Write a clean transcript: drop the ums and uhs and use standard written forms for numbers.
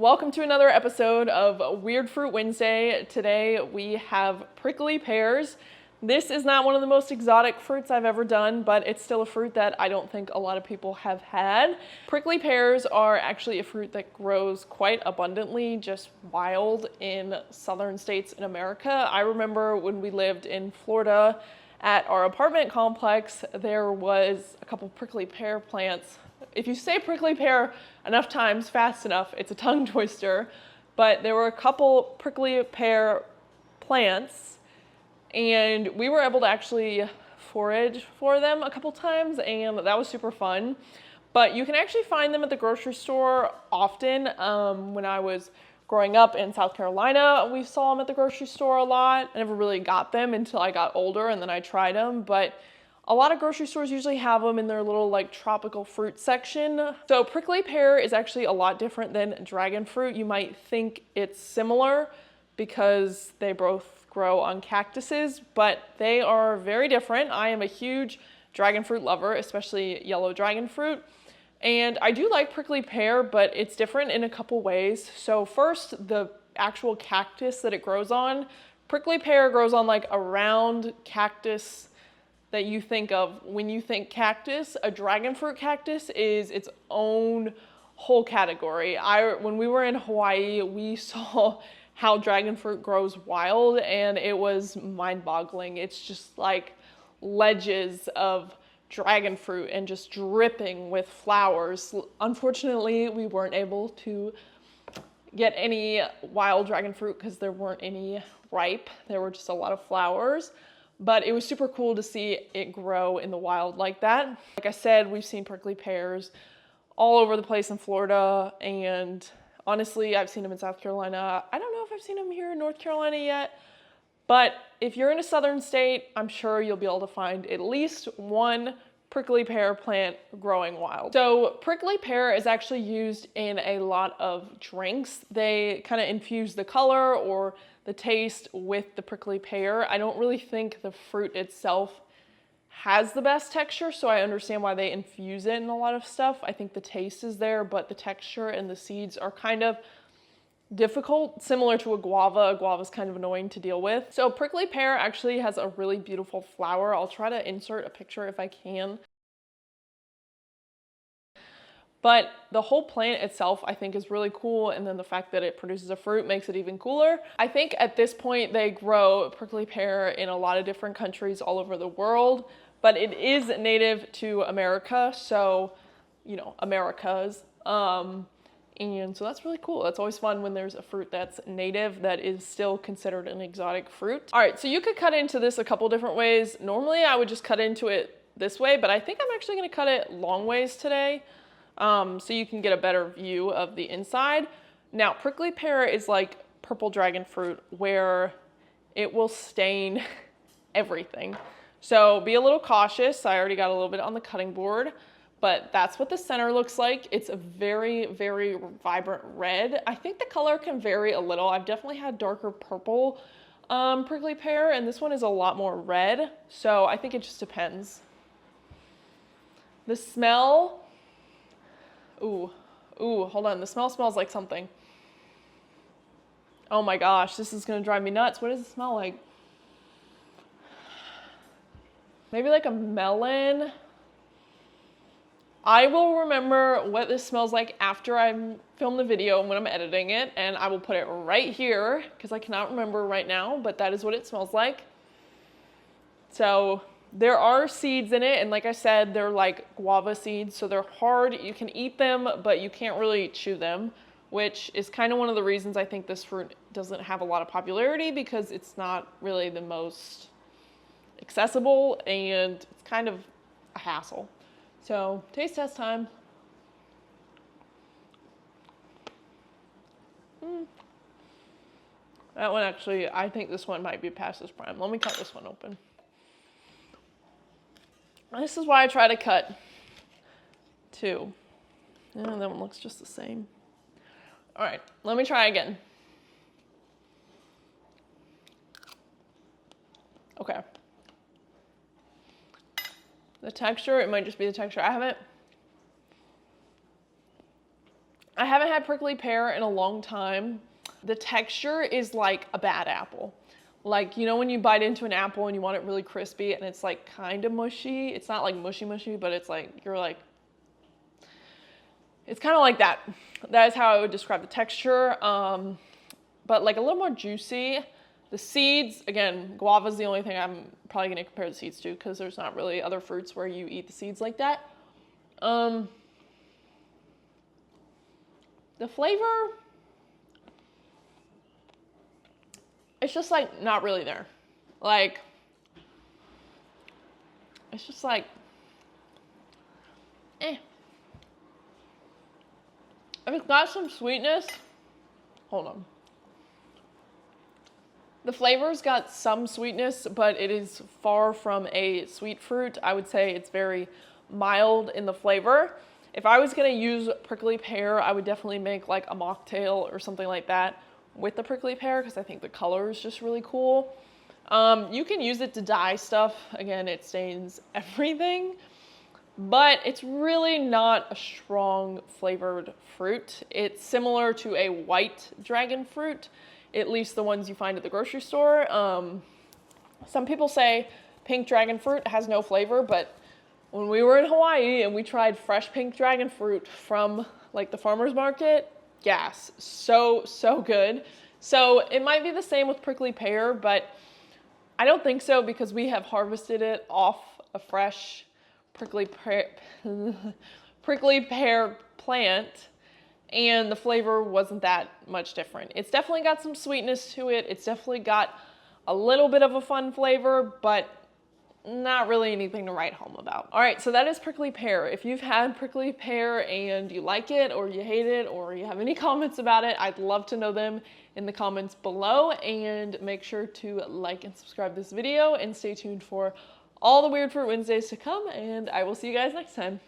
welcome to another episode of Weird Fruit Wednesday. Today we have prickly pears. This is not one of the most exotic fruits I've ever done, but it's still a fruit that I don't think a lot of people have had. Prickly pears are actually a fruit that grows quite abundantly, just wild in southern states in America. I remember when we lived in Florida at our apartment complex, there was a couple prickly pear plants. If you say prickly pear enough times, fast enough, it's a tongue twister. But there were a couple prickly pear plants, and we were able to actually forage for them a couple times, and that was super fun. But you can actually find them at the grocery store often. When I was growing up in South Carolina, we saw them at the grocery store a lot. I never really got them until I got older, and then I tried them. But a lot of grocery stores usually have them in their little like tropical fruit section. So prickly pear is actually a lot different than dragon fruit. You might think it's similar because they both grow on cactuses, but they are very different. I am a huge dragon fruit lover, especially yellow dragon fruit. And I do like prickly pear, but it's different in a couple ways. So first, the actual cactus that it grows on. Prickly pear grows on like a round cactus that you think of when you think cactus. A dragon fruit cactus is its own whole category. When we were in Hawaii, we saw how dragon fruit grows wild, and it was mind-boggling. It's just like ledges of dragon fruit and just dripping with flowers. Unfortunately, we weren't able to get any wild dragon fruit because there weren't any ripe. There were just a lot of flowers. But it was super cool to see it grow in the wild like that. Like I said, we've seen prickly pears all over the place in Florida, and honestly, I've seen them in South Carolina. I don't know if I've seen them here in North Carolina yet, but if you're in a southern state, I'm sure you'll be able to find at least one prickly pear plant growing wild. So prickly pear is actually used in a lot of drinks. They kind of infuse the color or the taste with the prickly pear. I don't really think the fruit itself has the best texture, so I understand why they infuse it in a lot of stuff. I think the taste is there, but the texture and the seeds are kind of difficult, similar to a guava. A guava is kind of annoying to deal with. So prickly pear actually has a really beautiful flower. I'll try to insert a picture if I can. But the whole plant itself, I think, is really cool. And then the fact that it produces a fruit makes it even cooler. I think at this point, they grow prickly pear in a lot of different countries all over the world, but it is native to America. So, you know, Americas. And so that's really cool. That's always fun when there's a fruit that's native that is still considered an exotic fruit. All right, so you could cut into this a couple different ways. Normally, I would just cut into it this way, but I think I'm actually gonna cut it long ways today. So you can get a better view of the inside. Now, prickly pear is like purple dragon fruit where it will stain everything. So be a little cautious. I already got a little bit on the cutting board, but that's what the center looks like. It's a very, very vibrant red. I think the color can vary a little. I've definitely had darker purple prickly pear, and this one is a lot more red. So I think it just depends. The smell, ooh, hold on. The smell smells like something. Oh my gosh, this is gonna drive me nuts. What does it smell like? Maybe like a melon. I will remember what this smells like after I film the video and when I'm editing it, and I will put it right here because I cannot remember right now, but that is what it smells like. So there are seeds in it, and like I said, they're like guava seeds, so they're hard. You can eat them, but you can't really chew them, which is kind of one of the reasons I think this fruit doesn't have a lot of popularity, because it's not really the most accessible and it's kind of a hassle. So taste test time. That one actually, I think this one might be past its prime. Let me cut this one open. This is why I try to cut two. Yeah, that one looks just the same. All right, let me try again. Okay. The texture, it might just be the texture. I haven't I haven't had prickly pear in a long time. The texture is like a bad apple. Like, you know when you bite into an apple and you want it really crispy and it's like kind of mushy? It's not like mushy, but it's like, you're like, it's kind of like that. That is how I would describe the texture. But like a little more juicy. The seeds, again, guava is the only thing I'm probably going to compare the seeds to because there's not really other fruits where you eat the seeds like that. The flavor, it's just like not really there. Like, it's just like, eh. It's got some sweetness. Hold on. The flavor's got some sweetness, but it is far from a sweet fruit. I would say it's very mild in the flavor. If I was gonna use prickly pear, I would definitely make like a mocktail or something like that with the prickly pear because I think the color is just really cool. You can use it to dye stuff. Again, it stains everything, but it's really not a strong flavored fruit. It's similar to a white dragon fruit, at least the ones you find at the grocery store. Some people say pink dragon fruit has no flavor, but when we were in Hawaii and we tried fresh pink dragon fruit from like the farmer's market, gas, so good. So it might be the same with prickly pear, but I don't think so because we have harvested it off a fresh prickly pear plant, and the flavor wasn't that much different. It's definitely got some sweetness to it. It's definitely got a little bit of a fun flavor, but not really anything to write home about. All right, so that is prickly pear. If you've had prickly pear and you like it or you hate it or you have any comments about it, I'd love to know them in the comments below, and make sure to like and subscribe this video and stay tuned for all the Weird Fruit Wednesdays to come, and I will see you guys next time.